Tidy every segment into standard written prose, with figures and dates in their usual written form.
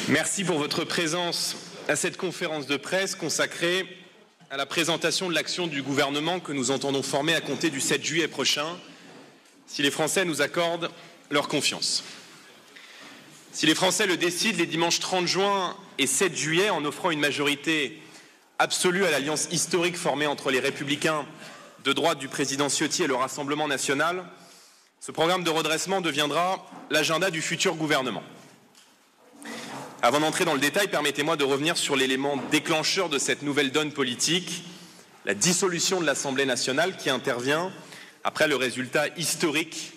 Merci pour votre présence à cette conférence de presse consacrée à la présentation de l'action du gouvernement que nous entendons former à compter du 7 juillet prochain, si les Français nous accordent leur confiance. Si les Français le décident les dimanches 30 juin et 7 juillet en offrant une majorité absolue à l'alliance historique formée entre les Républicains de droite du président Ciotti et le Rassemblement national, ce programme de redressement deviendra l'agenda du futur gouvernement. Avant d'entrer dans le détail, permettez-moi de revenir sur l'élément déclencheur de cette nouvelle donne politique, la dissolution de l'Assemblée nationale qui intervient après le résultat historique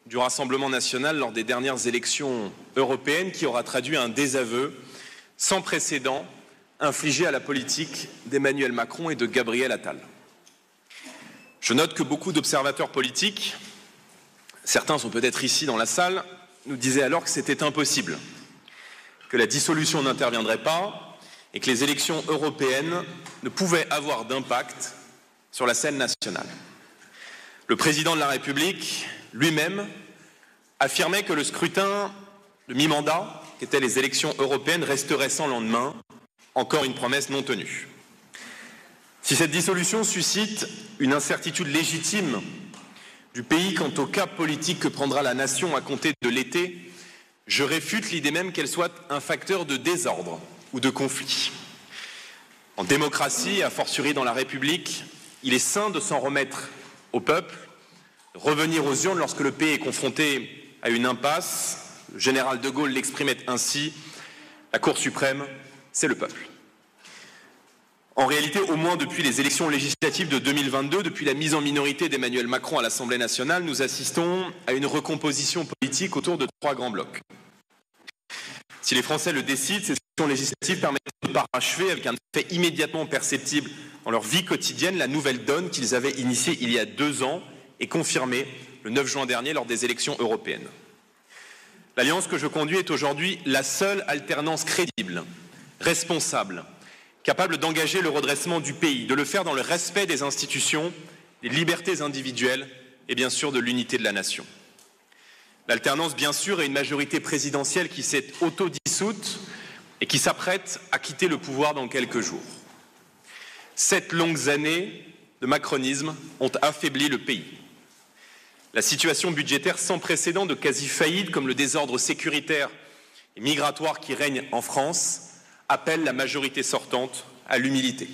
du Rassemblement national lors des dernières élections européennes qui aura traduit un désaveu sans précédent infligé à la politique d'Emmanuel Macron et de Gabriel Attal. Je note que beaucoup d'observateurs politiques, certains sont peut-être ici dans la salle, nous disaient alors que c'était impossible, que la dissolution n'interviendrait pas et que les élections européennes ne pouvaient avoir d'impact sur la scène nationale. Le président de la République lui-même affirmait que le scrutin de mi-mandat, qu'étaient les élections européennes, resterait sans lendemain, encore une promesse non tenue. Si cette dissolution suscite une incertitude légitime du pays quant au cap politique que prendra la nation à compter de l'été, je réfute l'idée même qu'elle soit un facteur de désordre ou de conflit. En démocratie, a fortiori dans la République, il est sain de s'en remettre au peuple, de revenir aux urnes lorsque le pays est confronté à une impasse. Le général de Gaulle l'exprimait ainsi, la Cour suprême, c'est le peuple. En réalité, au moins depuis les élections législatives de 2022, depuis la mise en minorité d'Emmanuel Macron à l'Assemblée nationale, nous assistons à une recomposition politique autour de trois grands blocs. Si les Français le décident, ces élections législatives permettent de parachever avec un effet immédiatement perceptible dans leur vie quotidienne la nouvelle donne qu'ils avaient initiée il y a 2 ans et confirmée le 9 juin dernier lors des élections européennes. L'alliance que je conduis est aujourd'hui la seule alternance crédible, responsable, capable d'engager le redressement du pays, de le faire dans le respect des institutions, des libertés individuelles et bien sûr de l'unité de la nation. L'alternance, bien sûr, est une majorité présidentielle qui s'est autodissoute et qui s'apprête à quitter le pouvoir dans quelques jours. 7 longues années de macronisme ont affaibli le pays. La situation budgétaire sans précédent de quasi-faillite, comme le désordre sécuritaire et migratoire qui règne en France, appelle la majorité sortante à l'humilité.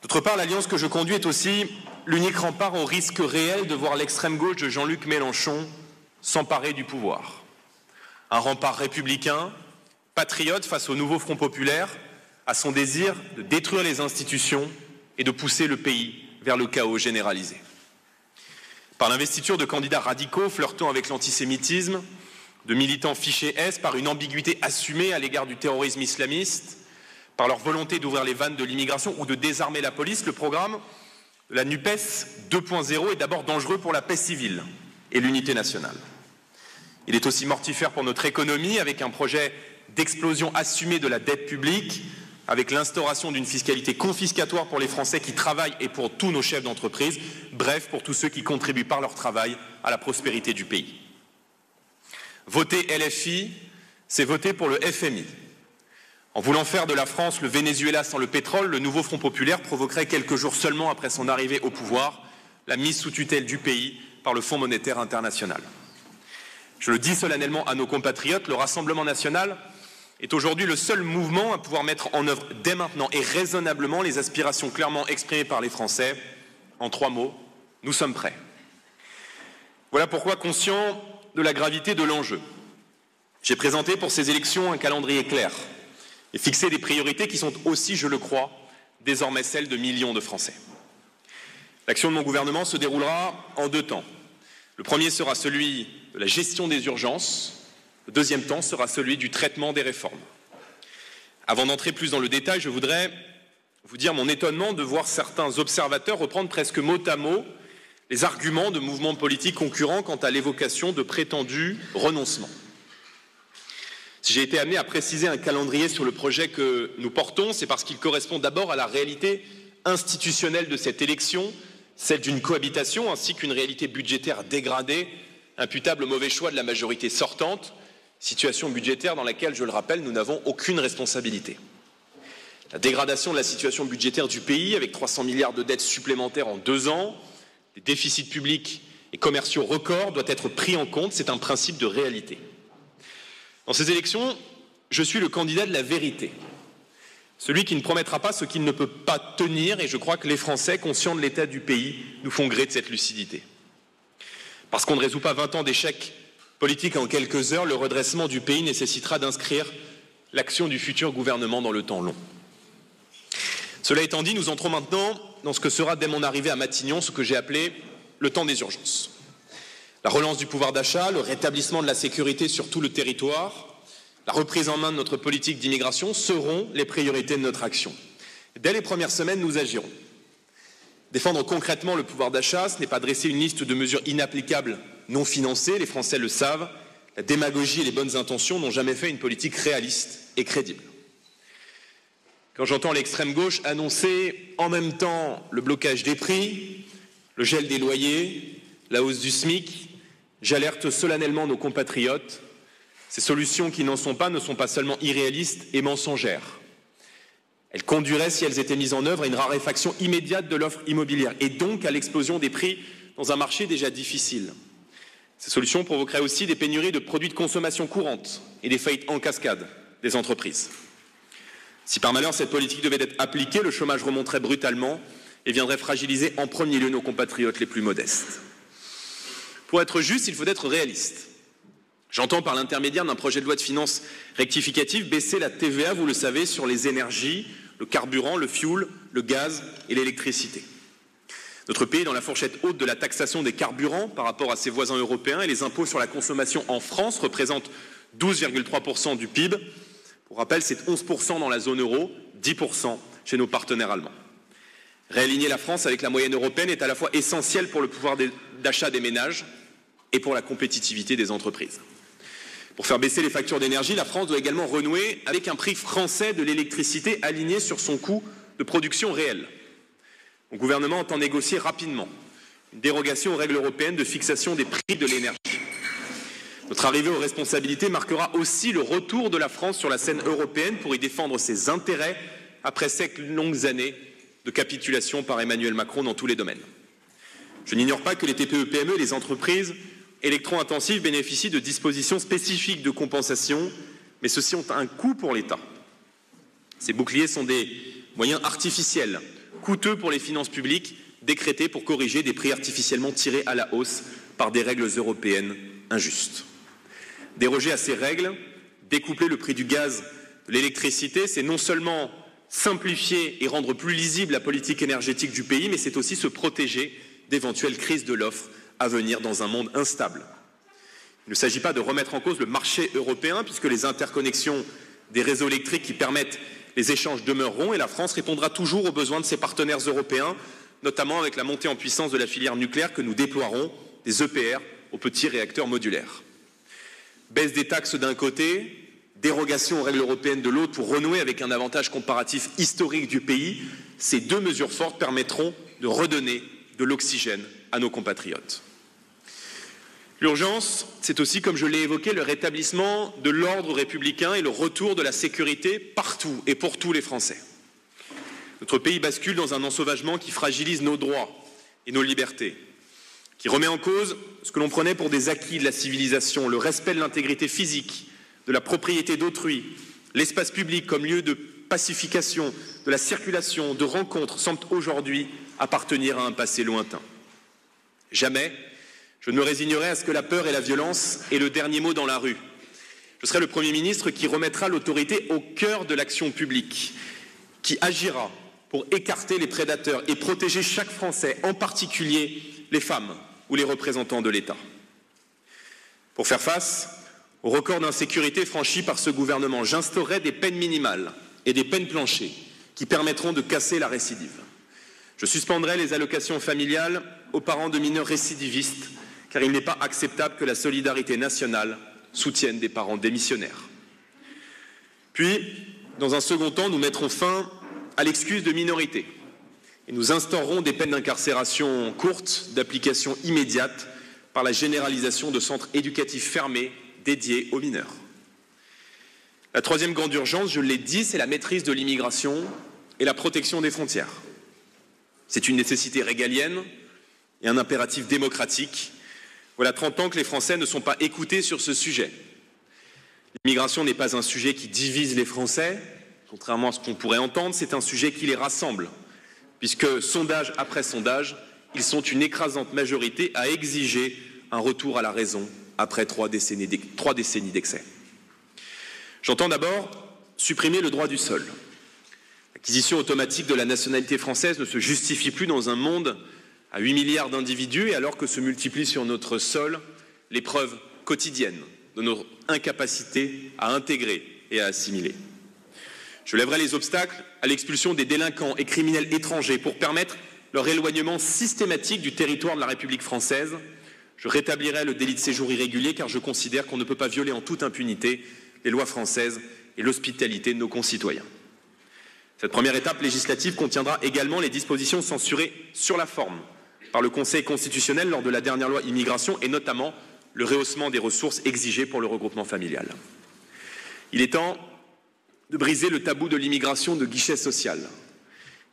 D'autre part, l'alliance que je conduis est aussi l'unique rempart au risque réel de voir l'extrême gauche de Jean-Luc Mélenchon s'emparer du pouvoir. Un rempart républicain, patriote face au nouveau Front populaire, à son désir de détruire les institutions et de pousser le pays vers le chaos généralisé. Par l'investiture de candidats radicaux flirtant avec l'antisémitisme, de militants fichés S, par une ambiguïté assumée à l'égard du terrorisme islamiste, par leur volonté d'ouvrir les vannes de l'immigration ou de désarmer la police, le programme de la NUPES 2.0 est d'abord dangereux pour la paix civile et l'unité nationale. Il est aussi mortifère pour notre économie, avec un projet d'explosion assumée de la dette publique, avec l'instauration d'une fiscalité confiscatoire pour les Français qui travaillent et pour tous nos chefs d'entreprise, bref, pour tous ceux qui contribuent par leur travail à la prospérité du pays. Voter LFI, c'est voter pour le FMI. En voulant faire de la France le Venezuela sans le pétrole, le nouveau Front populaire provoquerait quelques jours seulement après son arrivée au pouvoir la mise sous tutelle du pays par le Fonds monétaire international. Je le dis solennellement à nos compatriotes, le Rassemblement national est aujourd'hui le seul mouvement à pouvoir mettre en œuvre dès maintenant et raisonnablement les aspirations clairement exprimées par les Français. En 3 mots, nous sommes prêts. Voilà pourquoi, conscient de la gravité de l'enjeu, j'ai présenté pour ces élections un calendrier clair et fixé des priorités qui sont aussi, je le crois, désormais celles de millions de Français. L'action de mon gouvernement se déroulera en 2 temps. Le premier sera celui de la gestion des urgences, le deuxième temps sera celui du traitement des réformes. Avant d'entrer plus dans le détail, je voudrais vous dire mon étonnement de voir certains observateurs reprendre presque mot à mot les arguments de mouvements politiques concurrents quant à l'évocation de prétendus renoncements. Si j'ai été amené à préciser un calendrier sur le projet que nous portons, c'est parce qu'il correspond d'abord à la réalité institutionnelle de cette élection, celle d'une cohabitation, ainsi qu'une réalité budgétaire dégradée, imputable au mauvais choix de la majorité sortante, Situation budgétaire dans laquelle, je le rappelle, nous n'avons aucune responsabilité. La dégradation de la situation budgétaire du pays, avec 300 milliards de dettes supplémentaires en 2 ans, des déficits publics et commerciaux records, doit être pris en compte. C'est un principe de réalité. Dans ces élections, je suis le candidat de la vérité. Celui qui ne promettra pas ce qu'il ne peut pas tenir, et je crois que les Français, conscients de l'état du pays, nous font gré de cette lucidité. Parce qu'on ne résout pas 20 ans d'échecs politiques en quelques heures, le redressement du pays nécessitera d'inscrire l'action du futur gouvernement dans le temps long. Cela étant dit, nous entrons maintenant dans ce que sera dès mon arrivée à Matignon, ce que j'ai appelé le temps des urgences. La relance du pouvoir d'achat, le rétablissement de la sécurité sur tout le territoire, la reprise en main de notre politique d'immigration seront les priorités de notre action. Dès les premières semaines, nous agirons. Défendre concrètement le pouvoir d'achat, ce n'est pas dresser une liste de mesures inapplicables, non financées, les Français le savent. La démagogie et les bonnes intentions n'ont jamais fait une politique réaliste et crédible. Quand j'entends l'extrême gauche annoncer en même temps le blocage des prix, le gel des loyers, la hausse du SMIC, j'alerte solennellement nos compatriotes. Ces solutions qui n'en sont pas ne sont pas seulement irréalistes et mensongères. Elles conduiraient, si elles étaient mises en œuvre, à une raréfaction immédiate de l'offre immobilière et donc à l'explosion des prix dans un marché déjà difficile. Ces solutions provoqueraient aussi des pénuries de produits de consommation courante et des faillites en cascade des entreprises. Si par malheur cette politique devait être appliquée, le chômage remonterait brutalement et viendrait fragiliser en premier lieu nos compatriotes les plus modestes. Pour être juste, il faut être réaliste. J'entends par l'intermédiaire d'un projet de loi de finances rectificative baisser la TVA, vous le savez, sur les énergies, le carburant, le fioul, le gaz et l'électricité. Notre pays est dans la fourchette haute de la taxation des carburants par rapport à ses voisins européens et les impôts sur la consommation en France représentent 12,3% du PIB. Pour rappel, c'est 11% dans la zone euro, 10% chez nos partenaires allemands. Réaligner la France avec la moyenne européenne est à la fois essentiel pour le pouvoir d'achat des ménages et pour la compétitivité des entreprises. Pour faire baisser les factures d'énergie, la France doit également renouer avec un prix français de l'électricité aligné sur son coût de production réel. Le gouvernement entend négocier rapidement une dérogation aux règles européennes de fixation des prix de l'énergie. Notre arrivée aux responsabilités marquera aussi le retour de la France sur la scène européenne pour y défendre ses intérêts après 7 longues années de capitulation par Emmanuel Macron dans tous les domaines. Je n'ignore pas que les TPE-PME et les entreprises électro-intensives bénéficient de dispositions spécifiques de compensation, mais ceux-ci ont un coût pour l'État. Ces boucliers sont des moyens artificiels, coûteux pour les finances publiques, décrétés pour corriger des prix artificiellement tirés à la hausse par des règles européennes injustes. Déroger à ces règles, découpler le prix du gaz, de l'électricité, c'est non seulement simplifier et rendre plus lisible la politique énergétique du pays, mais c'est aussi se protéger d'éventuelles crises de l'offre à venir dans un monde instable. Il ne s'agit pas de remettre en cause le marché européen, puisque les interconnexions des réseaux électriques qui permettent les échanges demeureront et la France répondra toujours aux besoins de ses partenaires européens, notamment avec la montée en puissance de la filière nucléaire que nous déploierons, des EPR aux petits réacteurs modulaires. Baisse des taxes d'un côté, dérogation aux règles européennes de l'autre pour renouer avec un avantage comparatif historique du pays, ces deux mesures fortes permettront de redonner de l'oxygène à nos compatriotes. L'urgence, c'est aussi, comme je l'ai évoqué, le rétablissement de l'ordre républicain et le retour de la sécurité partout et pour tous les Français. Notre pays bascule dans un ensauvagement qui fragilise nos droits et nos libertés, qui remet en cause ce que l'on prenait pour des acquis de la civilisation, le respect de l'intégrité physique, de la propriété d'autrui, l'espace public comme lieu de pacification, de la circulation, de rencontres, semble aujourd'hui appartenir à un passé lointain. Jamais je ne me résignerai à ce que la peur et la violence aient le dernier mot dans la rue. Je serai le Premier ministre qui remettra l'autorité au cœur de l'action publique, qui agira pour écarter les prédateurs et protéger chaque Français, en particulier les femmes ou les représentants de l'État. Pour faire face au record d'insécurité franchi par ce gouvernement, j'instaurerai des peines minimales et des peines planchers qui permettront de casser la récidive. Je suspendrai les allocations familiales aux parents de mineurs récidivistes, car il n'est pas acceptable que la solidarité nationale soutienne des parents démissionnaires. Puis, dans un second temps, nous mettrons fin à l'excuse de minorité et nous instaurerons des peines d'incarcération courtes, d'application immédiate, par la généralisation de centres éducatifs fermés dédiés aux mineurs. La troisième grande urgence, je l'ai dit, c'est la maîtrise de l'immigration et la protection des frontières. C'est une nécessité régalienne et un impératif démocratique. Voilà 30 ans que les Français ne sont pas écoutés sur ce sujet. L'immigration n'est pas un sujet qui divise les Français, contrairement à ce qu'on pourrait entendre, c'est un sujet qui les rassemble, puisque sondage après sondage, ils sont une écrasante majorité à exiger un retour à la raison après 3 décennies d'excès. J'entends d'abord supprimer le droit du sol. L'acquisition automatique de la nationalité française ne se justifie plus dans un monde à 8 milliards d'individus et alors que se multiplient sur notre sol les preuves quotidiennes de notre incapacité à intégrer et à assimiler. Je lèverai les obstacles à l'expulsion des délinquants et criminels étrangers pour permettre leur éloignement systématique du territoire de la République française. Je rétablirai le délit de séjour irrégulier car je considère qu'on ne peut pas violer en toute impunité les lois françaises et l'hospitalité de nos concitoyens. Cette première étape législative contiendra également les dispositions censurées sur la forme par le Conseil constitutionnel lors de la dernière loi immigration et notamment le rehaussement des ressources exigées pour le regroupement familial. Il est temps de briser le tabou de l'immigration de guichet social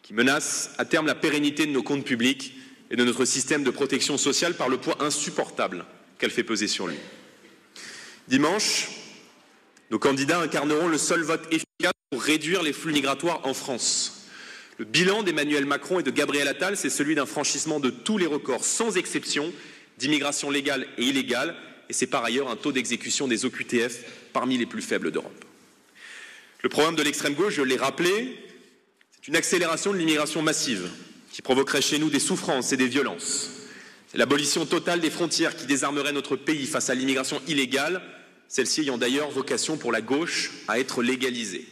qui menace à terme la pérennité de nos comptes publics et de notre système de protection sociale par le poids insupportable qu'elle fait peser sur lui. Dimanche, nos candidats incarneront le seul vote efficace pour réduire les flux migratoires en France. Le bilan d'Emmanuel Macron et de Gabriel Attal, c'est celui d'un franchissement de tous les records, sans exception, d'immigration légale et illégale, et c'est par ailleurs un taux d'exécution des OQTF parmi les plus faibles d'Europe. Le programme de l'extrême gauche, je l'ai rappelé, c'est une accélération de l'immigration massive qui provoquerait chez nous des souffrances et des violences. C'est l'abolition totale des frontières qui désarmerait notre pays face à l'immigration illégale, celle-ci ayant d'ailleurs vocation pour la gauche à être légalisée.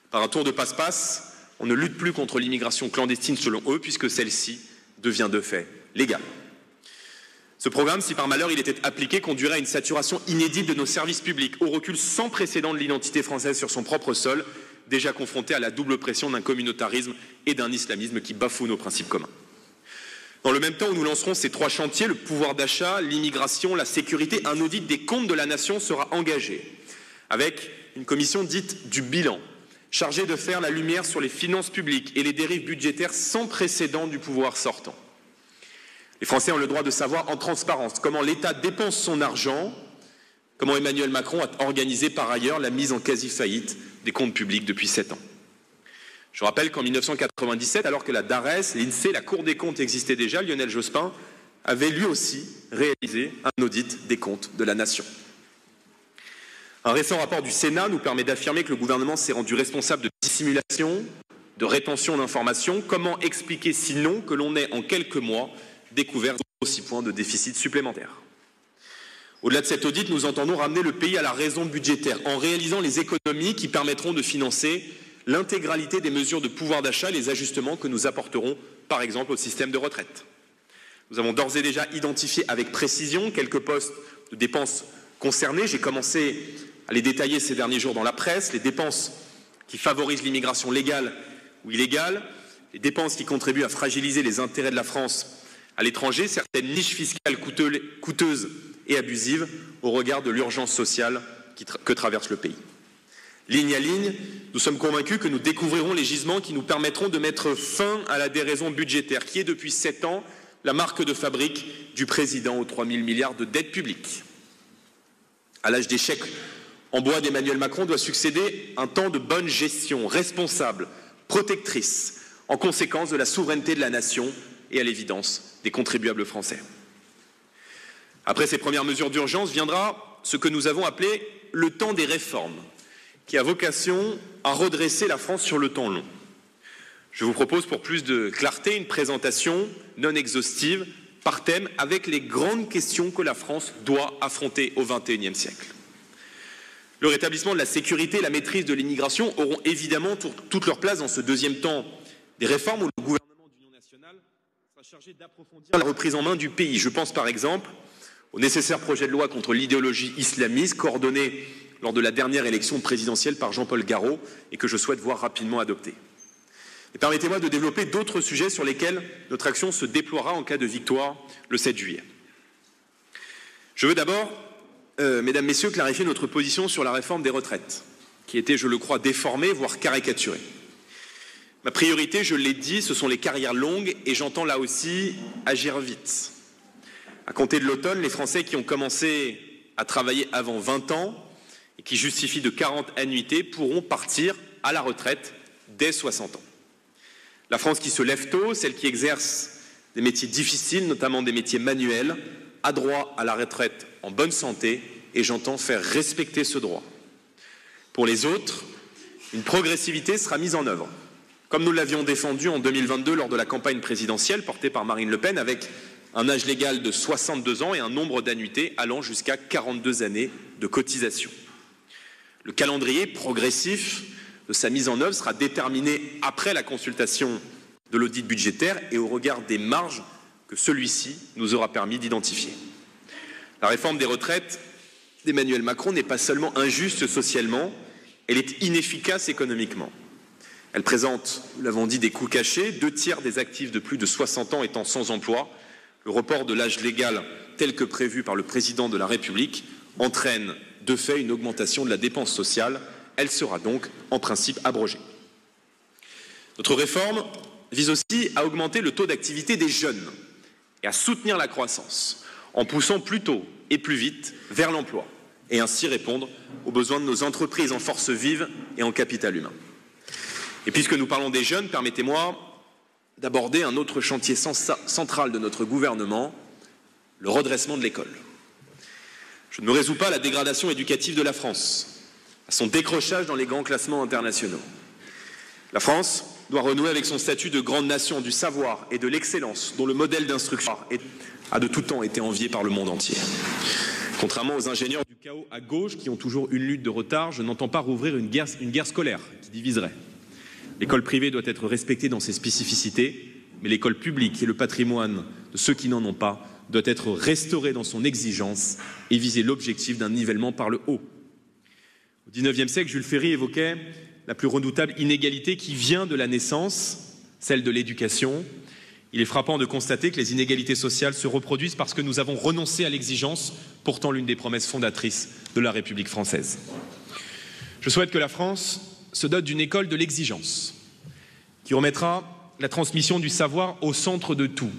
Par un tour de passe-passe, on ne lutte plus contre l'immigration clandestine selon eux, puisque celle-ci devient de fait légale. Ce programme, si par malheur il était appliqué, conduirait à une saturation inédite de nos services publics, au recul sans précédent de l'identité française sur son propre sol, déjà confrontée à la double pression d'un communautarisme et d'un islamisme qui bafouent nos principes communs. Dans le même temps où nous lancerons ces 3 chantiers, le pouvoir d'achat, l'immigration, la sécurité, un audit des comptes de la nation sera engagé, avec une commission dite du bilan, chargée de faire la lumière sur les finances publiques et les dérives budgétaires sans précédent du pouvoir sortant. Les Français ont le droit de savoir en transparence comment l'État dépense son argent, comment Emmanuel Macron a organisé par ailleurs la mise en quasi-faillite des comptes publics depuis 7 ans. Je rappelle qu'en 1997, alors que la DARES, l'INSEE, la Cour des comptes existaient déjà, Lionel Jospin avait lui aussi réalisé un audit des comptes de la nation. Un récent rapport du Sénat nous permet d'affirmer que le gouvernement s'est rendu responsable de dissimulation, de rétention d'informations. Comment expliquer sinon que l'on ait en quelques mois découvert 6 points de déficit supplémentaires? Au-delà de cet audit, nous entendons ramener le pays à la raison budgétaire en réalisant les économies qui permettront de financer l'intégralité des mesures de pouvoir d'achat, les ajustements que nous apporterons, par exemple, au système de retraite. Nous avons d'ores et déjà identifié avec précision quelques postes de dépenses concernés. J'ai commencé à les détailler ces derniers jours dans la presse. Les dépenses qui favorisent l'immigration légale ou illégale, les dépenses qui contribuent à fragiliser les intérêts de la France à l'étranger, certaines niches fiscales coûteuses et abusives au regard de l'urgence sociale que traverse le pays. Ligne à ligne, nous sommes convaincus que nous découvrirons les gisements qui nous permettront de mettre fin à la déraison budgétaire qui est depuis 7 ans la marque de fabrique du président aux 3 000 milliards de dette publique. À l'âge des chèques en bois d'Emmanuel Macron doit succéder un temps de bonne gestion, responsable, protectrice, en conséquence de la souveraineté de la nation et à l'évidence des contribuables français. Après ces premières mesures d'urgence viendra ce que nous avons appelé le temps des réformes, qui a vocation à redresser la France sur le temps long. Je vous propose pour plus de clarté une présentation non exhaustive par thème avec les grandes questions que la France doit affronter au XXIe siècle. Le rétablissement de la sécurité et la maîtrise de l'immigration auront évidemment toute leur place dans ce deuxième temps des réformes où le gouvernement d'union nationale sera chargé d'approfondir la reprise en main du pays. Je pense par exemple au nécessaire projet de loi contre l'idéologie islamiste coordonné lors de la dernière élection présidentielle par Jean-Paul Garot et que je souhaite voir rapidement adopté. Et permettez-moi de développer d'autres sujets sur lesquels notre action se déploiera en cas de victoire le 7 juillet. Je veux d'abord, mesdames, messieurs, clarifier notre position sur la réforme des retraites. qui était, je le crois, déformé, voire caricaturé. Ma priorité, je l'ai dit, ce sont les carrières longues et j'entends là aussi agir vite. À compter de l'automne, les Français qui ont commencé à travailler avant 20 ans et qui justifient de 40 annuités pourront partir à la retraite dès 60 ans. La France qui se lève tôt, celle qui exerce des métiers difficiles, notamment des métiers manuels, a droit à la retraite en bonne santé et j'entends faire respecter ce droit. Pour les autres, une progressivité sera mise en œuvre, comme nous l'avions défendu en 2022 lors de la campagne présidentielle portée par Marine Le Pen, avec un âge légal de 62 ans et un nombre d'annuités allant jusqu'à 42 années de cotisation. Le calendrier progressif de sa mise en œuvre sera déterminé après la consultation de l'audit budgétaire et au regard des marges que celui-ci nous aura permis d'identifier. La réforme des retraites d'Emmanuel Macron n'est pas seulement injuste socialement, elle est inefficace économiquement. Elle présente, nous l'avons dit, des coûts cachés, 2/3 des actifs de plus de 60 ans étant sans emploi. Le report de l'âge légal tel que prévu par le président de la République entraîne de fait une augmentation de la dépense sociale. Elle sera donc en principe abrogée. Notre réforme vise aussi à augmenter le taux d'activité des jeunes et à soutenir la croissance en poussant plus tôt et plus vite vers l'emploi et ainsi répondre aux besoins de nos entreprises en force vive et en capital humain. Et puisque nous parlons des jeunes, permettez-moi d'aborder un autre chantier central de notre gouvernement, le redressement de l'école. Je ne me résous pas à la dégradation éducative de la France, à son décrochage dans les grands classements internationaux. La France doit renouer avec son statut de grande nation du savoir et de l'excellence dont le modèle d'instruction a de tout temps été envié par le monde entier. Contrairement aux ingénieurs du chaos à gauche qui ont toujours une lutte de retard, je n'entends pas rouvrir une guerre scolaire qui diviserait. L'école privée doit être respectée dans ses spécificités, mais l'école publique et le patrimoine de ceux qui n'en ont pas doit être restauré dans son exigence et viser l'objectif d'un nivellement par le haut. Au XIXe siècle, Jules Ferry évoquait la plus redoutable inégalité qui vient de la naissance, celle de l'éducation. Il est frappant de constater que les inégalités sociales se reproduisent parce que nous avons renoncé à l'exigence, pourtant l'une des promesses fondatrices de la République française. Je souhaite que la France se dote d'une école de l'exigence, qui remettra la transmission du savoir au centre de tout,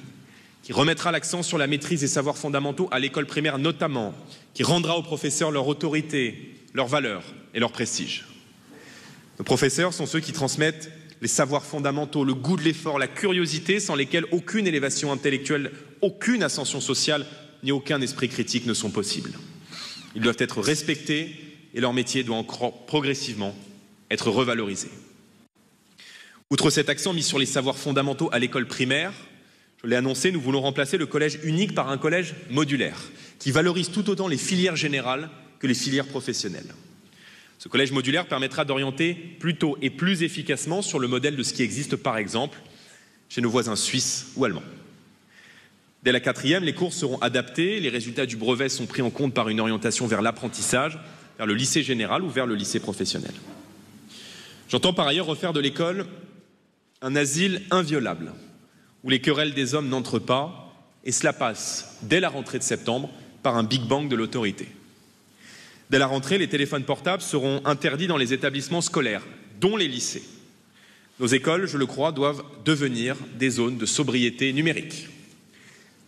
qui remettra l'accent sur la maîtrise des savoirs fondamentaux à l'école primaire notamment, qui rendra aux professeurs leur autorité, leur valeur et leur prestige. Nos professeurs sont ceux qui transmettent les savoirs fondamentaux, le goût de l'effort, la curiosité sans lesquels aucune élévation intellectuelle, aucune ascension sociale ni aucun esprit critique ne sont possibles. Ils doivent être respectés et leur métier doit encore progressivement être revalorisé. Outre cet accent mis sur les savoirs fondamentaux à l'école primaire, je l'ai annoncé, nous voulons remplacer le collège unique par un collège modulaire qui valorise tout autant les filières générales que les filières professionnelles. Ce collège modulaire permettra d'orienter plus tôt et plus efficacement sur le modèle de ce qui existe par exemple chez nos voisins suisses ou allemands. Dès la 4e, les cours seront adaptés, les résultats du brevet sont pris en compte par une orientation vers l'apprentissage, vers le lycée général ou vers le lycée professionnel. J'entends par ailleurs refaire de l'école un asile inviolable, où les querelles des hommes n'entrent pas, et cela passe, dès la rentrée de septembre, par un Big Bang de l'autorité. Dès la rentrée, les téléphones portables seront interdits dans les établissements scolaires, dont les lycées. Nos écoles, je le crois, doivent devenir des zones de sobriété numérique.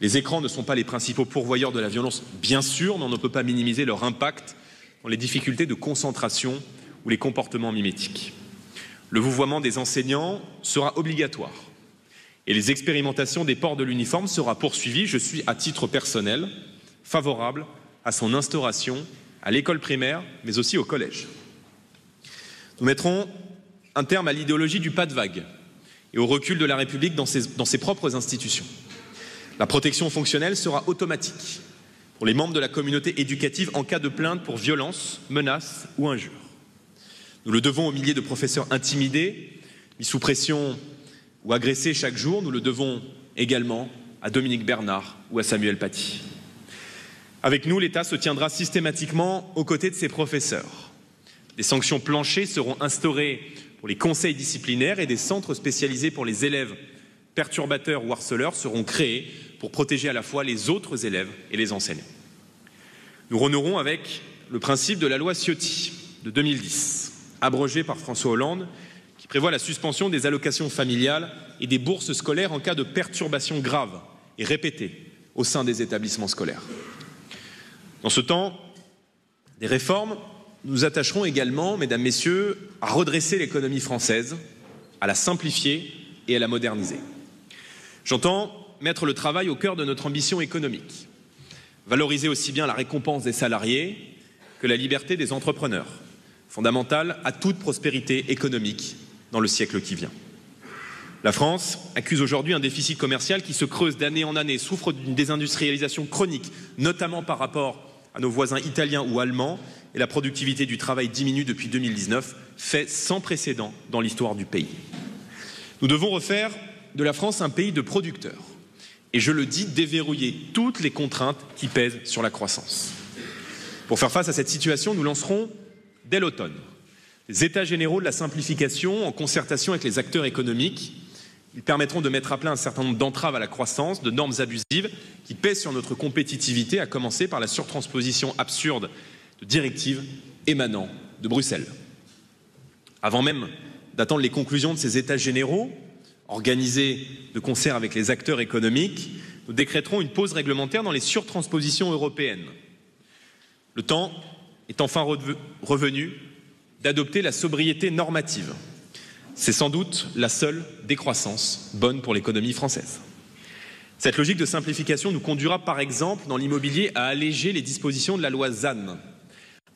Les écrans ne sont pas les principaux pourvoyeurs de la violence, bien sûr, mais on ne peut pas minimiser leur impact dans les difficultés de concentration ou les comportements mimétiques. Le vouvoiement des enseignants sera obligatoire et les expérimentations des ports de l'uniforme sera poursuivies. Je suis, à titre personnel, favorable à son instauration à l'école primaire, mais aussi au collège. Nous mettrons un terme à l'idéologie du pas de vague et au recul de la République dans ses propres institutions. La protection fonctionnelle sera automatique pour les membres de la communauté éducative en cas de plainte pour violence, menace ou injure. Nous le devons aux milliers de professeurs intimidés, mis sous pression ou agressés chaque jour. Nous le devons également à Dominique Bernard ou à Samuel Paty. Avec nous, l'État se tiendra systématiquement aux côtés de ses professeurs. Des sanctions planchers seront instaurées pour les conseils disciplinaires et des centres spécialisés pour les élèves perturbateurs ou harceleurs seront créés pour protéger à la fois les autres élèves et les enseignants. Nous renouerons avec le principe de la loi Ciotti de 2010. abrogée par François Hollande, qui prévoit la suspension des allocations familiales et des bourses scolaires en cas de perturbations graves et répétées au sein des établissements scolaires. Dans ce temps des réformes, nous nous attacherons également, mesdames, messieurs, à redresser l'économie française, à la simplifier et à la moderniser. J'entends mettre le travail au cœur de notre ambition économique, valoriser aussi bien la récompense des salariés que la liberté des entrepreneurs, fondamentale à toute prospérité économique dans le siècle qui vient. La France accuse aujourd'hui un déficit commercial qui se creuse d'année en année, souffre d'une désindustrialisation chronique, notamment par rapport à nos voisins italiens ou allemands, et la productivité du travail diminue depuis 2019, fait sans précédent dans l'histoire du pays. Nous devons refaire de la France un pays de producteurs, et je le dis, déverrouiller toutes les contraintes qui pèsent sur la croissance. Pour faire face à cette situation, nous lancerons dès l'automne les États généraux de la simplification en concertation avec les acteurs économiques. Ils permettront de mettre à plat un certain nombre d'entraves à la croissance, de normes abusives qui pèsent sur notre compétitivité, à commencer par la surtransposition absurde de directives émanant de Bruxelles. Avant même d'attendre les conclusions de ces États généraux, organisés de concert avec les acteurs économiques, nous décréterons une pause réglementaire dans les surtranspositions européennes. Le temps est enfin revenu d'adopter la sobriété normative. C'est sans doute la seule décroissance bonne pour l'économie française. Cette logique de simplification nous conduira par exemple dans l'immobilier à alléger les dispositions de la loi ZAN,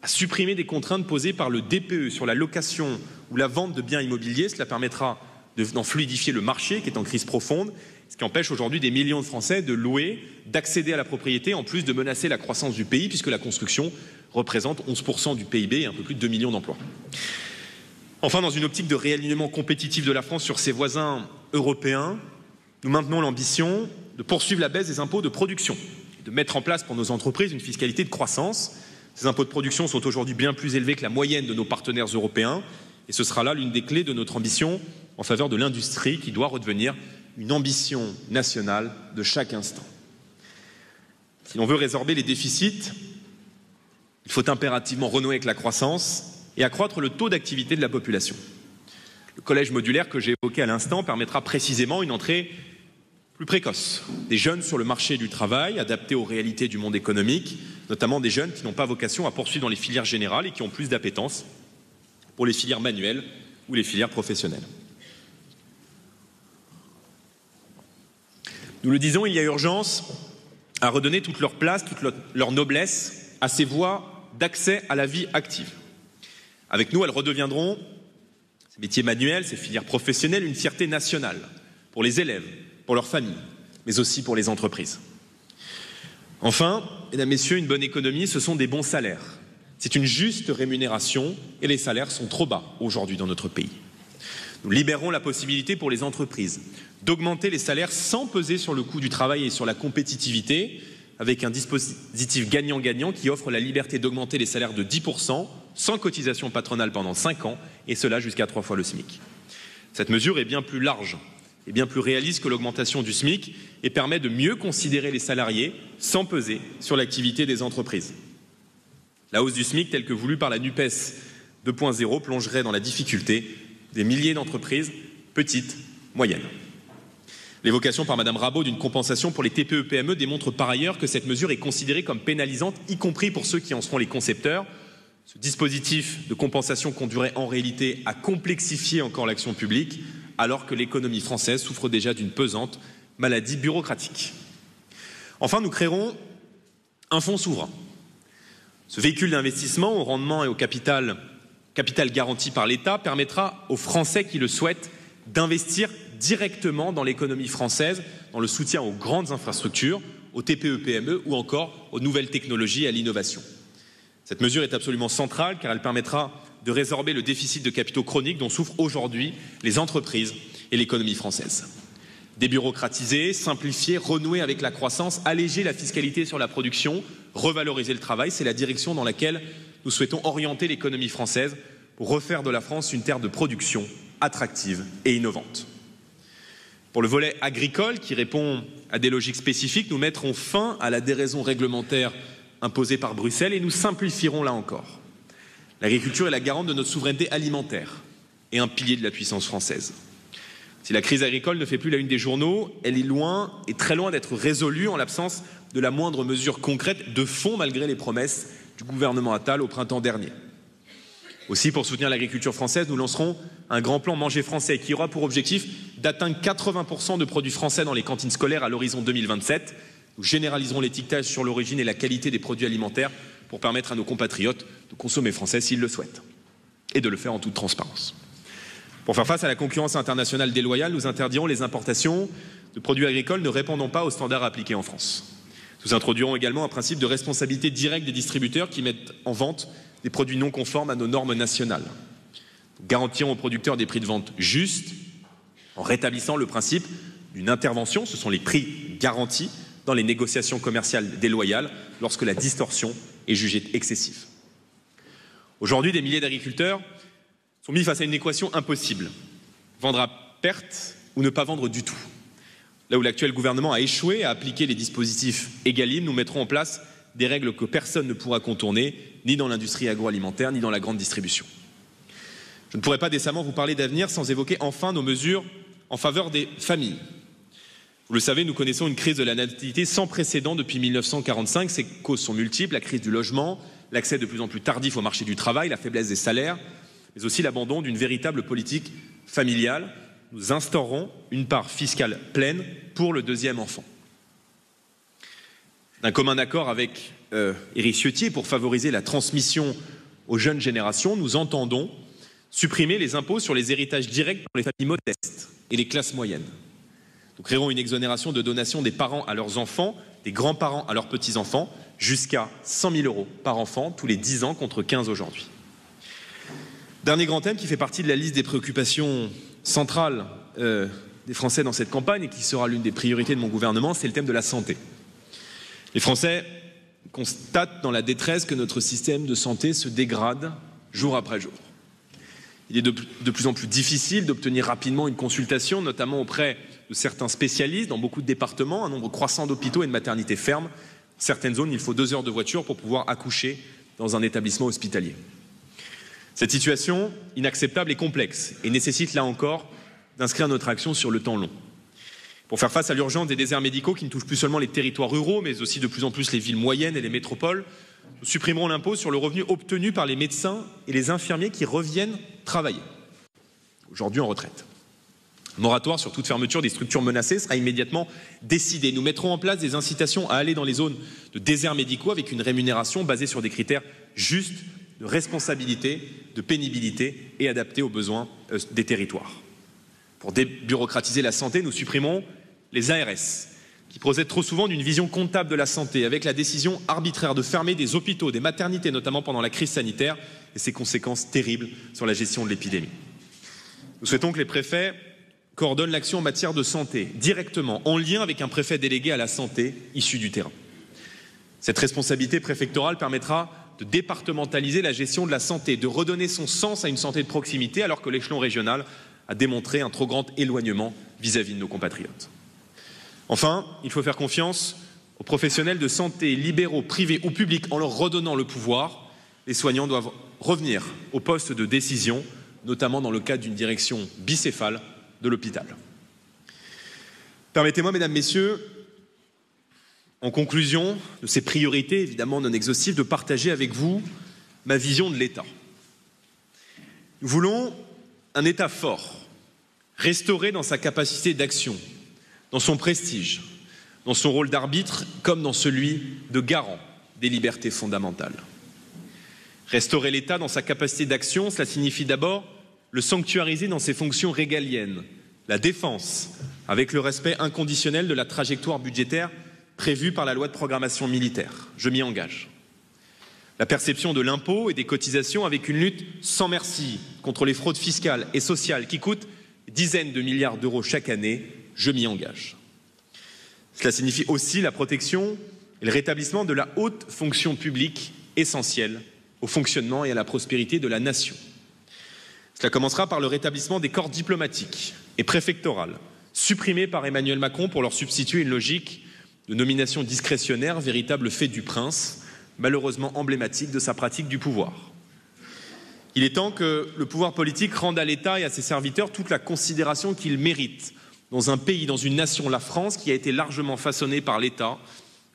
à supprimer des contraintes posées par le DPE sur la location ou la vente de biens immobiliers. Cela permettra d'en fluidifier le marché qui est en crise profonde, ce qui empêche aujourd'hui des millions de Français de louer, d'accéder à la propriété, en plus de menacer la croissance du pays, puisque la construction représente 11% du PIB et un peu plus de 2 millions d'emplois. Enfin, dans une optique de réalignement compétitif de la France sur ses voisins européens, nous maintenons l'ambition de poursuivre la baisse des impôts de production, de mettre en place pour nos entreprises une fiscalité de croissance. Ces impôts de production sont aujourd'hui bien plus élevés que la moyenne de nos partenaires européens, et ce sera là l'une des clés de notre ambition en faveur de l'industrie qui doit redevenir une ambition nationale de chaque instant. Si l'on veut résorber les déficits, il faut impérativement renouer avec la croissance et accroître le taux d'activité de la population. Le collège modulaire que j'ai évoqué à l'instant permettra précisément une entrée plus précoce des jeunes sur le marché du travail, adaptés aux réalités du monde économique, notamment des jeunes qui n'ont pas vocation à poursuivre dans les filières générales et qui ont plus d'appétence pour les filières manuelles ou les filières professionnelles. Nous le disons, il y a urgence à redonner toute leur place, toute leur noblesse à ces voies d'accès à la vie active. Avec nous, elles redeviendront, ces métiers manuels, ces filières professionnelles, une fierté nationale pour les élèves, pour leurs familles, mais aussi pour les entreprises. Enfin, mesdames, messieurs, une bonne économie, ce sont des bons salaires. C'est une juste rémunération et les salaires sont trop bas aujourd'hui dans notre pays. Nous libérons la possibilité pour les entreprises d'augmenter les salaires sans peser sur le coût du travail et sur la compétitivité, avec un dispositif gagnant-gagnant qui offre la liberté d'augmenter les salaires de 10% sans cotisation patronale pendant 5 ans, et cela jusqu'à 3 fois le SMIC. Cette mesure est bien plus large et bien plus réaliste que l'augmentation du SMIC et permet de mieux considérer les salariés sans peser sur l'activité des entreprises. La hausse du SMIC, telle que voulue par la NUPES 2.0, plongerait dans la difficulté des milliers d'entreprises, petites, moyennes. L'évocation par Madame Rabault d'une compensation pour les TPE-PME démontre par ailleurs que cette mesure est considérée comme pénalisante, y compris pour ceux qui en seront les concepteurs. Ce dispositif de compensation conduirait en réalité à complexifier encore l'action publique, alors que l'économie française souffre déjà d'une pesante maladie bureaucratique. Enfin, nous créerons un fonds souverain. Ce véhicule d'investissement au rendement et au capital garanti par l'État permettra aux Français qui le souhaitent d'investir directement dans l'économie française, dans le soutien aux grandes infrastructures, aux TPE-PME ou encore aux nouvelles technologies et à l'innovation. Cette mesure est absolument centrale car elle permettra de résorber le déficit de capitaux chroniques dont souffrent aujourd'hui les entreprises et l'économie française. Débureaucratiser, simplifier, renouer avec la croissance, alléger la fiscalité sur la production, revaloriser le travail, c'est la direction dans laquelle nous souhaitons orienter l'économie française pour refaire de la France une terre de production attractive et innovante. Pour le volet agricole, qui répond à des logiques spécifiques, nous mettrons fin à la déraison réglementaire imposée par Bruxelles et nous simplifierons là encore. L'agriculture est la garante de notre souveraineté alimentaire et un pilier de la puissance française. Si la crise agricole ne fait plus la une des journaux, elle est loin et très loin d'être résolue en l'absence de la moindre mesure concrète de fond malgré les promesses du gouvernement Attal au printemps dernier. Aussi, pour soutenir l'agriculture française, nous lancerons un grand plan Manger français qui aura pour objectif d'atteindre 80% de produits français dans les cantines scolaires à l'horizon 2027. Nous généraliserons l'étiquetage sur l'origine et la qualité des produits alimentaires pour permettre à nos compatriotes de consommer français s'ils le souhaitent et de le faire en toute transparence. Pour faire face à la concurrence internationale déloyale, nous interdirons les importations de produits agricoles ne répondant pas aux standards appliqués en France. Nous introduirons également un principe de responsabilité directe des distributeurs qui mettent en vente des produits non conformes à nos normes nationales. Nous garantirons aux producteurs des prix de vente justes en rétablissant le principe d'une intervention, ce sont les prix garantis dans les négociations commerciales déloyales lorsque la distorsion est jugée excessive. Aujourd'hui, des milliers d'agriculteurs sont mis face à une équation impossible. Vendre à perte ou ne pas vendre du tout. Là où l'actuel gouvernement a échoué à appliquer les dispositifs Egalim, nous mettrons en place des règles que personne ne pourra contourner, ni dans l'industrie agroalimentaire, ni dans la grande distribution. Je ne pourrais pas décemment vous parler d'avenir sans évoquer enfin nos mesures en faveur des familles. Vous le savez, nous connaissons une crise de la natalité sans précédent depuis 1945. Ses causes sont multiples, la crise du logement, l'accès de plus en plus tardif au marché du travail, la faiblesse des salaires, mais aussi l'abandon d'une véritable politique familiale. Nous instaurerons une part fiscale pleine pour le deuxième enfant. D'un commun accord avec Éric Ciotti, pour favoriser la transmission aux jeunes générations, nous entendons supprimer les impôts sur les héritages directs pour les familles modestes et les classes moyennes. Nous créerons une exonération de donation des parents à leurs enfants, des grands-parents à leurs petits-enfants, jusqu'à 100 000 € par enfant tous les 10 ans contre 15 aujourd'hui. Dernier grand thème qui fait partie de la liste des préoccupations centrales des Français dans cette campagne et qui sera l'une des priorités de mon gouvernement, c'est le thème de la santé. Les Français constatent dans la détresse que notre système de santé se dégrade jour après jour. Il est de plus en plus difficile d'obtenir rapidement une consultation, notamment auprès de certains spécialistes dans beaucoup de départements, un nombre croissant d'hôpitaux et de maternités ferment. Dans certaines zones, il faut 2 heures de voiture pour pouvoir accoucher dans un établissement hospitalier. Cette situation inacceptable est complexe et nécessite là encore d'inscrire notre action sur le temps long. Pour faire face à l'urgence des déserts médicaux qui ne touchent plus seulement les territoires ruraux, mais aussi de plus en plus les villes moyennes et les métropoles, nous supprimerons l'impôt sur le revenu obtenu par les médecins et les infirmiers qui reviennent travailler, aujourd'hui en retraite. Un moratoire sur toute fermeture des structures menacées sera immédiatement décidé. Nous mettrons en place des incitations à aller dans les zones de déserts médicaux avec une rémunération basée sur des critères justes de responsabilité, de pénibilité et adaptés aux besoins des territoires. Pour débureaucratiser la santé, nous supprimons les ARS, qui procèdent trop souvent d'une vision comptable de la santé, avec la décision arbitraire de fermer des hôpitaux, des maternités, notamment pendant la crise sanitaire, et ses conséquences terribles sur la gestion de l'épidémie. Nous souhaitons que les préfets coordonnent l'action en matière de santé, directement, en lien avec un préfet délégué à la santé issu du terrain. Cette responsabilité préfectorale permettra de départementaliser la gestion de la santé, de redonner son sens à une santé de proximité, alors que l'échelon régional a démontré un trop grand éloignement vis-à-vis de nos compatriotes. Enfin, il faut faire confiance aux professionnels de santé, libéraux, privés ou publics, en leur redonnant le pouvoir. Les soignants doivent revenir au poste de décision, notamment dans le cadre d'une direction bicéphale de l'hôpital. Permettez-moi, mesdames, messieurs, en conclusion de ces priorités, évidemment non exhaustives, de partager avec vous ma vision de l'État. Nous voulons un État fort, restauré dans sa capacité d'action, dans son prestige, dans son rôle d'arbitre comme dans celui de garant des libertés fondamentales. Restaurer l'État dans sa capacité d'action, cela signifie d'abord le sanctuariser dans ses fonctions régaliennes, la défense, avec le respect inconditionnel de la trajectoire budgétaire prévue par la loi de programmation militaire. Je m'y engage. La perception de l'impôt et des cotisations avec une lutte sans merci contre les fraudes fiscales et sociales qui coûtent dizaines de milliards d'euros chaque année. Je m'y engage. Cela signifie aussi la protection et le rétablissement de la haute fonction publique essentielle au fonctionnement et à la prospérité de la nation. Cela commencera par le rétablissement des corps diplomatiques et préfectorales, supprimés par Emmanuel Macron pour leur substituer une logique de nomination discrétionnaire, véritable fait du prince, malheureusement emblématique de sa pratique du pouvoir. Il est temps que le pouvoir politique rende à l'État et à ses serviteurs toute la considération qu'ils méritent dans un pays, dans une nation, la France, qui a été largement façonnée par l'État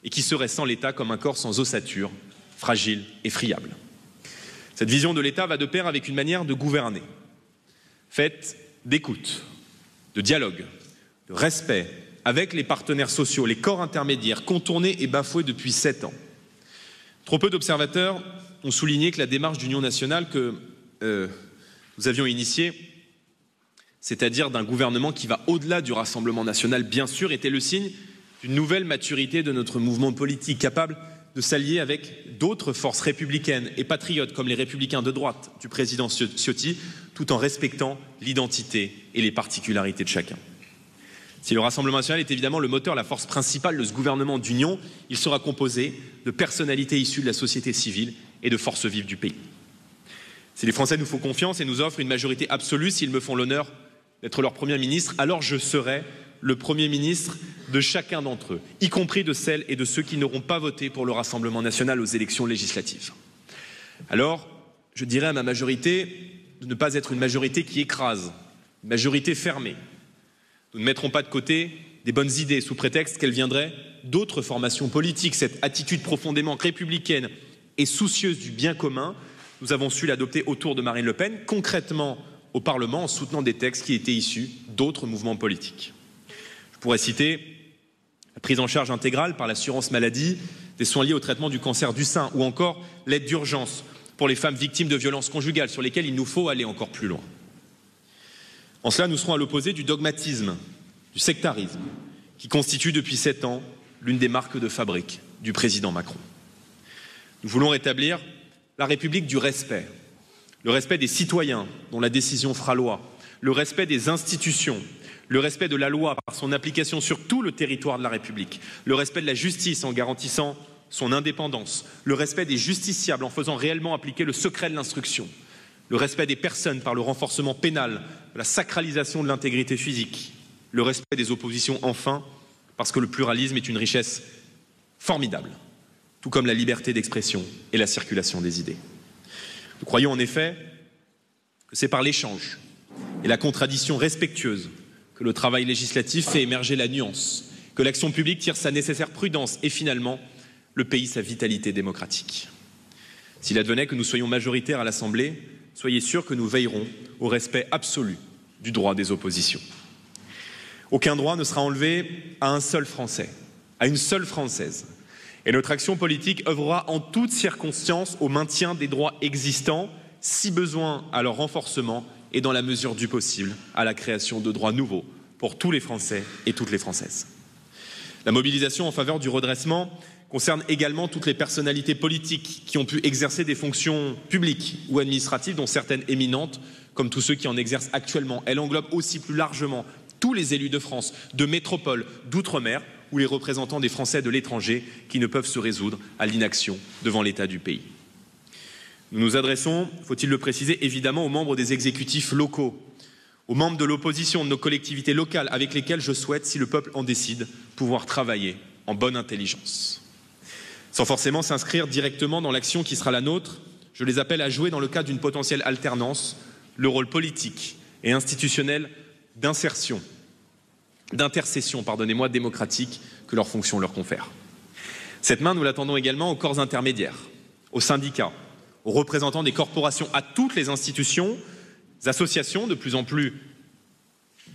et qui serait sans l'État comme un corps sans ossature, fragile et friable. Cette vision de l'État va de pair avec une manière de gouverner, faite d'écoute, de dialogue, de respect avec les partenaires sociaux, les corps intermédiaires, contournés et bafoués depuis 7 ans. Trop peu d'observateurs ont souligné que la démarche d'union nationale que nous avions initiée, c'est-à-dire d'un gouvernement qui va au-delà du Rassemblement national, bien sûr, était le signe d'une nouvelle maturité de notre mouvement politique, capable de s'allier avec d'autres forces républicaines et patriotes, comme les Républicains de droite du président Ciotti, tout en respectant l'identité et les particularités de chacun. Si le Rassemblement national est évidemment le moteur, la force principale de ce gouvernement d'union, il sera composé de personnalités issues de la société civile et de forces vives du pays. Si les Français nous font confiance et nous offrent une majorité absolue, s'ils me font l'honneur d'être leur Premier ministre, alors je serai le Premier ministre de chacun d'entre eux, y compris de celles et de ceux qui n'auront pas voté pour le Rassemblement national aux élections législatives. Alors, je dirais à ma majorité de ne pas être une majorité qui écrase, une majorité fermée. Nous ne mettrons pas de côté des bonnes idées sous prétexte qu'elles viendraient d'autres formations politiques. Cette attitude profondément républicaine et soucieuse du bien commun, nous avons su l'adopter autour de Marine Le Pen, concrètement au Parlement, en soutenant des textes qui étaient issus d'autres mouvements politiques. Je pourrais citer la prise en charge intégrale par l'assurance maladie des soins liés au traitement du cancer du sein, ou encore l'aide d'urgence pour les femmes victimes de violences conjugales, sur lesquelles il nous faut aller encore plus loin. En cela, nous serons à l'opposé du dogmatisme, du sectarisme, qui constitue depuis 7 ans l'une des marques de fabrique du président Macron. Nous voulons rétablir la République du respect, le respect des citoyens dont la décision fera loi, le respect des institutions, le respect de la loi par son application sur tout le territoire de la République, le respect de la justice en garantissant son indépendance, le respect des justiciables en faisant réellement appliquer le secret de l'instruction, le respect des personnes par le renforcement pénal, la sacralisation de l'intégrité physique, le respect des oppositions enfin, parce que le pluralisme est une richesse formidable, tout comme la liberté d'expression et la circulation des idées. Nous croyons en effet que c'est par l'échange et la contradiction respectueuse que le travail législatif fait émerger la nuance, que l'action publique tire sa nécessaire prudence et finalement le pays sa vitalité démocratique. S'il advenait que nous soyons majoritaires à l'Assemblée, soyez sûrs que nous veillerons au respect absolu du droit des oppositions. Aucun droit ne sera enlevé à un seul Français, à une seule Française. Et notre action politique œuvrera en toutes circonstances au maintien des droits existants, si besoin à leur renforcement et dans la mesure du possible à la création de droits nouveaux pour tous les Français et toutes les Françaises. La mobilisation en faveur du redressement concerne également toutes les personnalités politiques qui ont pu exercer des fonctions publiques ou administratives, dont certaines éminentes, comme tous ceux qui en exercent actuellement. Elle englobe aussi plus largement tous les élus de France, de métropole, d'outre-mer, ou les représentants des Français de l'étranger qui ne peuvent se résoudre à l'inaction devant l'état du pays. Nous nous adressons, faut-il le préciser, évidemment aux membres des exécutifs locaux, aux membres de l'opposition de nos collectivités locales avec lesquelles je souhaite, si le peuple en décide, pouvoir travailler en bonne intelligence. Sans forcément s'inscrire directement dans l'action qui sera la nôtre, je les appelle à jouer dans le cadre d'une potentielle alternance le rôle politique et institutionnel d'insertion, d'intercession, démocratique que leurs fonctions leur confèrent. Cette main, nous l'attendons également aux corps intermédiaires, aux syndicats, aux représentants des corporations, à toutes les institutions, associations, de plus en plus,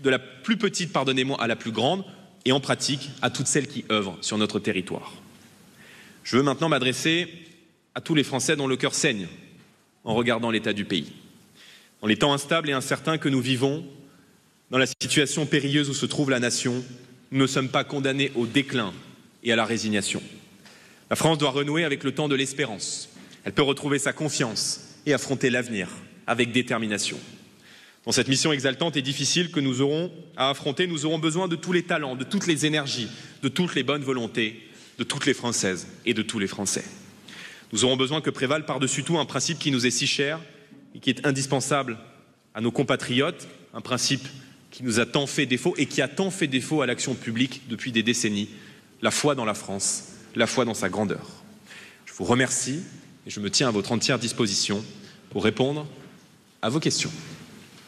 de la plus petite, à la plus grande, et en pratique, à toutes celles qui œuvrent sur notre territoire. Je veux maintenant m'adresser à tous les Français dont le cœur saigne en regardant l'état du pays. Dans les temps instables et incertains que nous vivons, dans la situation périlleuse où se trouve la nation, nous ne sommes pas condamnés au déclin et à la résignation. La France doit renouer avec le temps de l'espérance. Elle peut retrouver sa confiance et affronter l'avenir avec détermination. Dans cette mission exaltante et difficile que nous aurons à affronter, nous aurons besoin de tous les talents, de toutes les énergies, de toutes les bonnes volontés, de toutes les Françaises et de tous les Français. Nous aurons besoin que prévale par-dessus tout un principe qui nous est si cher et qui est indispensable à nos compatriotes, un principe qui nous a tant fait défaut et qui a tant fait défaut à l'action publique depuis des décennies, la foi dans la France, la foi dans sa grandeur. Je vous remercie et je me tiens à votre entière disposition pour répondre à vos questions.